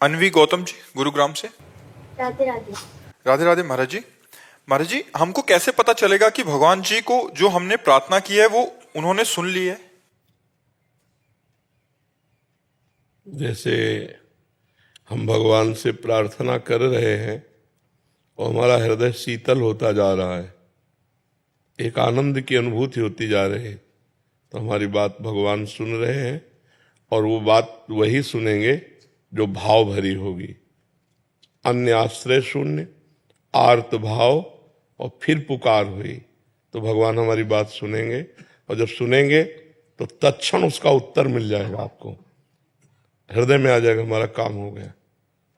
अनवी गौतम जी, गुरुग्राम से। राधे राधे। राधे राधे महाराज जी। महाराज जी, हमको कैसे पता चलेगा कि भगवान जी को जो हमने प्रार्थना की है वो उन्होंने सुन ली है? जैसे हम भगवान से प्रार्थना कर रहे हैं और हमारा हृदय शीतल होता जा रहा है, एक आनंद की अनुभूति होती जा रही है, तो हमारी बात भगवान सुन रहे हैं। और वो बात वही सुनेंगे जो भाव भरी होगी। अन्य आश्रय शून्य, आर्त भाव और फिर पुकार हुई तो भगवान हमारी बात सुनेंगे। और जब सुनेंगे तो तत्क्षण उसका उत्तर मिल जाएगा, आपको हृदय में आ जाएगा, हमारा काम हो गया।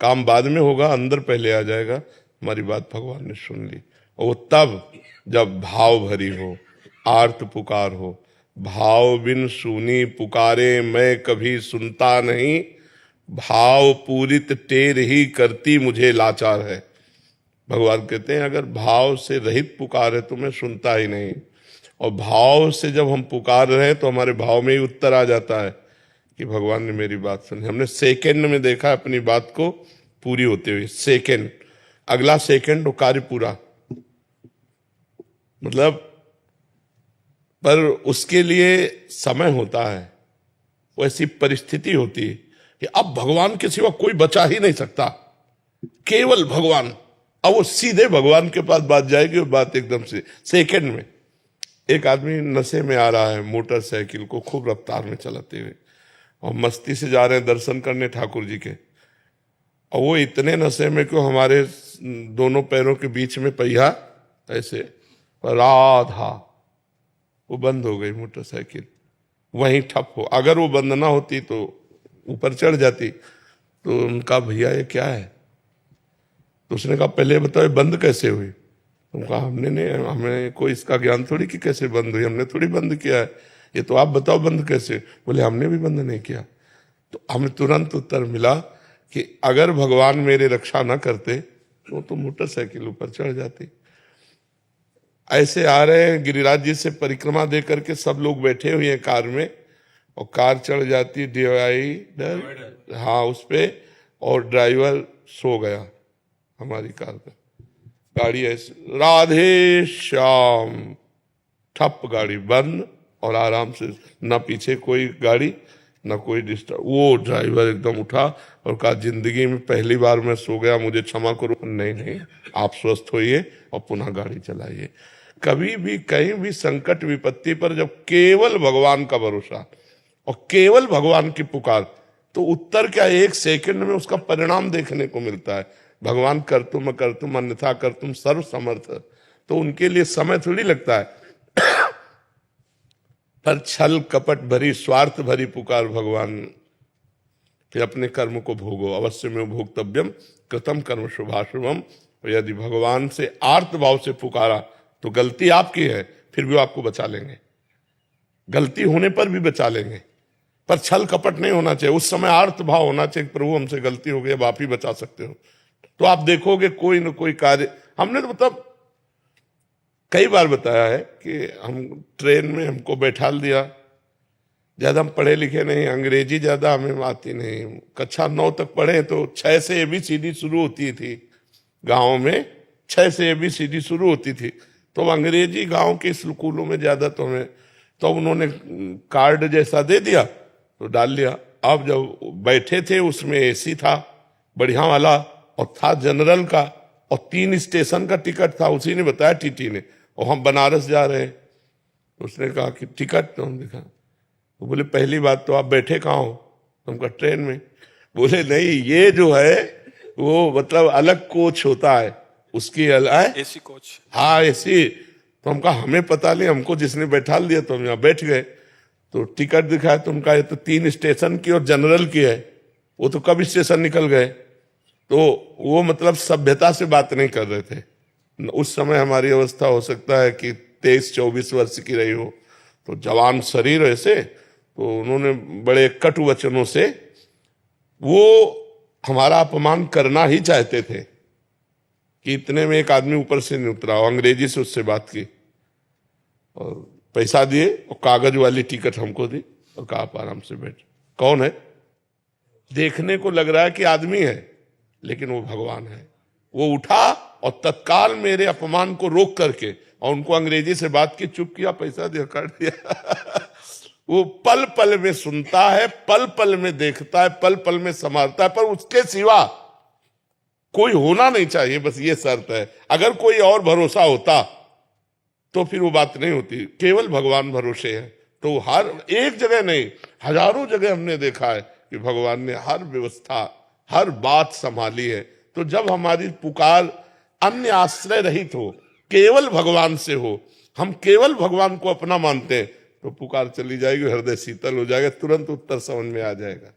काम बाद में होगा, अंदर पहले आ जाएगा, हमारी बात भगवान ने सुन ली। और वो तब जब भाव भरी हो, आर्त पुकार हो। भाव बिन सुनी पुकारे मैं कभी सुनता नहीं, भाव पूरित टेर ही करती मुझे लाचार है। भगवान कहते हैं अगर भाव से रहित पुकार है तो मैं सुनता ही नहीं। और भाव से जब हम पुकार रहे हैं तो हमारे भाव में ही उत्तर आ जाता है कि भगवान ने मेरी बात सुनी। हमने सेकंड में देखा अपनी बात को पूरी होते हुए, सेकंड, अगला सेकंड वो कार्य पूरा, मतलब पर उसके लिए समय होता है, वो ऐसी परिस्थिति होती है कि अब भगवान के सिवा कोई बचा ही नहीं सकता, केवल भगवान। अब वो सीधे भगवान के पास बात जाएगी और बात एकदम से सेकंड में। एक आदमी नशे में आ रहा है, मोटरसाइकिल को खूब रफ्तार में चलाते हुए, और मस्ती से जा रहे हैं दर्शन करने ठाकुर जी के, और वो इतने नशे में कि हमारे दोनों पैरों के बीच में पहिया ऐसे राधा, वो बंद हो गई मोटरसाइकिल, वहीं ठप हो। अगर वो बंद ना होती तो ऊपर चढ़ जाती। तो उनका भैया ये क्या है? तो उसने कहा पहले बताओ बंद कैसे हुई? तो कहा हमने नहीं, हमें कोई इसका ज्ञान थोड़ी कि कैसे बंद हुई, हमने थोड़ी बंद किया है, ये तो आप बताओ बंद कैसे? बोले हमने भी बंद नहीं किया। तो हमें तुरंत उत्तर मिला कि अगर भगवान मेरे रक्षा ना करते तो मोटरसाइकिल ऊपर चढ़ जाती। ऐसे आ रहे हैं गिरिराज जी से परिक्रमा दे करके, सब लोग बैठे हुए हैं कार में, और कार चढ़ जाती डिवाइडर, हाँ उस पे, और ड्राइवर सो गया हमारी कार पे। गाड़ी ऐसे राधे श्याम, ठप, गाड़ी बंद, और आराम से, ना पीछे कोई गाड़ी ना कोई डिस्टर्ब। वो ड्राइवर एकदम उठा और कहा जिंदगी में पहली बार मैं सो गया, मुझे क्षमा करो। नहीं नहीं, आप स्वस्थ होइए और पुनः गाड़ी चलाइए। कभी भी कहीं भी संकट विपत्ति पर जब केवल भगवान का भरोसा और केवल भगवान की पुकार, तो उत्तर क्या एक सेकंड में उसका परिणाम देखने को मिलता है। भगवान कर तुम अन्यथा कर तुम सर्व समर्थ, तो उनके लिए समय थोड़ी लगता है। पर छल कपट भरी, स्वार्थ भरी पुकार भगवान कि अपने कर्म को भोगो, अवश्य में भोक्तव्यम कृतम कर्म शुभाशुभम। और यदि भगवान से आर्त भाव से पुकारा तो गलती आपकी है, फिर भी आपको बचा लेंगे, गलती होने पर भी बचा लेंगे, पर छल कपट नहीं होना चाहिए। उस समय आर्त भाव होना चाहिए, प्रभु हमसे गलती हो गई, अब आप ही बचा सकते हो। तो आप देखोगे कोई न कोई कार्य। हमने तो मतलब कई बार बताया है कि हम ट्रेन में हमको बैठा दिया, ज्यादा हम पढ़े लिखे नहीं, अंग्रेजी ज्यादा हमें आती नहीं, कक्षा 9 तक पढ़े, तो 6 से ABCD शुरू होती थी गाँव में, 6 से ABCD शुरू होती थी। तो अंग्रेजी गांव के स्कूलों में ज्यादा तो हमें, तो उन्होंने कार्ड जैसा दे दिया तो डाल लिया। अब जब बैठे थे उसमें AC था बढ़िया वाला, और था जनरल का, और 3 स्टेशन का टिकट था, उसी ने बताया TT ने, और हम बनारस जा रहे हैं। तो उसने कहा कि टिकट, तो हम दिखा, तो बोले पहली बात तो आप बैठे कहाँ हो? तो हम कहा ट्रेन में। बोले नहीं, ये जो है वो मतलब अलग कोच होता है, उसकी अलग AC कोच। हाँ AC। तो हम कहा हमें पता नहीं, हमको जिसने बैठा दिया तो हम यहाँ बैठ गए। तो टिकट दिखाया तो उनका ये तो 3 स्टेशन की और जनरल की है। वो तो कब स्टेशन निकल गए, तो वो मतलब सभ्यता से बात नहीं कर रहे थे। उस समय हमारी अवस्था हो सकता है कि 23-24 वर्ष की रही हो, तो जवान शरीर ऐसे, तो उन्होंने बड़े कटु वचनों से वो हमारा अपमान करना ही चाहते थे कि इतने में एक आदमी ऊपर से नहीं उतरा, अंग्रेजी से उससे बात की और पैसा दिए और कागज वाली टिकट हमको दी और कहा आप आराम से बैठ। कौन है? देखने को लग रहा है कि आदमी है, लेकिन वो भगवान है। वो उठा और तत्काल मेरे अपमान को रोक करके, और उनको अंग्रेजी से बात की, चुप किया, पैसा दिया, काट दिया। वो पल पल में सुनता है, पल पल में देखता है, पल पल में संभालता है, पर उसके सिवा कोई होना नहीं चाहिए, बस ये शर्त है। अगर कोई और भरोसा होता तो फिर वो बात नहीं होती। केवल भगवान भरोसे है। तो हर एक जगह नहीं, हजारों जगह हमने देखा है कि भगवान ने हर व्यवस्था, हर बात संभाली है। तो जब हमारी पुकार अन्य आश्रय रहित हो, केवल भगवान से हो, हम केवल भगवान को अपना मानते हैं, तो पुकार चली जाएगी, हृदय शीतल हो जाएगा, तुरंत उत्तर समझ में आ जाएगा।